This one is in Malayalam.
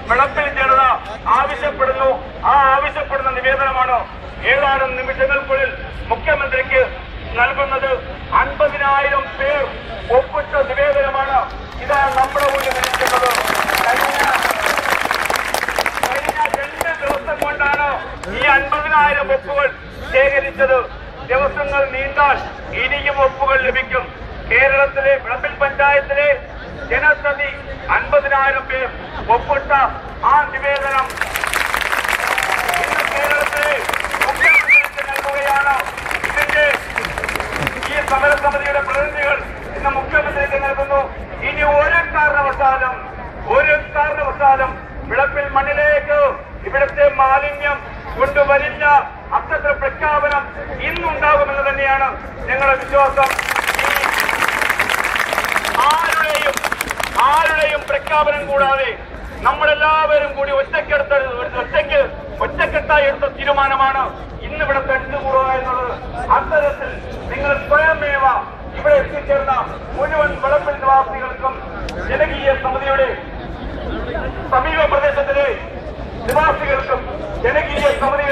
വിളപ്പിൽ ജനത ആവശ്യപ്പെടുന്നു. ആ ആവശ്യപ്പെടുന്ന നിവേദനമാണ് ഏതാനും നിമിഷങ്ങൾക്കുള്ളിൽ മുഖ്യമന്ത്രിക്ക് നൽകുന്നത്. 50,000 പേർ ഒപ്പിട്ട നിവേദനമാണ് ഇതാണ് നമ്മുടെ മുന്നിൽ നിൽക്കുന്നത്. കഴിഞ്ഞ 2 ദിവസം കൊണ്ടാണ് ഈ 50,000 ഒപ്പുകൾ ശേഖരിച്ചത്. ദിവസങ്ങൾ നീണ്ടാൽ ഇനിയും ഒപ്പുകൾ ലഭിക്കും. കേരളത്തിലെ വിളപ്പിൽ പഞ്ചായത്തിലെ ജനസതി 50,000 പേർ ഒപ്പിട്ട ആ നിവേദനം ഇന്ന് കേരളത്തിലെ മുഖ്യമന്ത്രിക്ക് നൽകുകയാണ്. ഇതിന്റെ ഈ സമരസമിതിയുടെ പ്രതിനിധികൾ ഇന്ന് മുഖ്യമന്ത്രിക്ക് നൽകുന്നു. ഇനി ഒരു കാരണവശാലും വിളപ്പിൽ മണ്ണിലേക്ക് ഇവിടുത്തെ മാലിന്യം കൊണ്ടുവരില്ല. അത്തരം പ്രഖ്യാപനം ഇന്നുണ്ടാകുമെന്ന് തന്നെയാണ് ഞങ്ങളുടെ വിശ്വാസം. ആരുടെയും പ്രഖ്യാപനം കൂടാതെ നമ്മളെല്ലാവരും കൂടി ഒറ്റക്കെട്ടായി എടുത്ത തീരുമാനമാണ് ഇന്നിവിടെ തടിച്ചുകൂടുക എന്നുള്ളത്. അത്തരത്തിൽ നിങ്ങൾ സ്വയമേവ ഇവിടെ എത്തിച്ചേർന്ന മുഴുവൻ വിളപ്പിൽ നിവാസികൾക്കും ജനകീയ സമിതിയുടെ സമീപ പ്രദേശത്തിലെ നിവാസികൾക്കും ജനകീയ സമിതി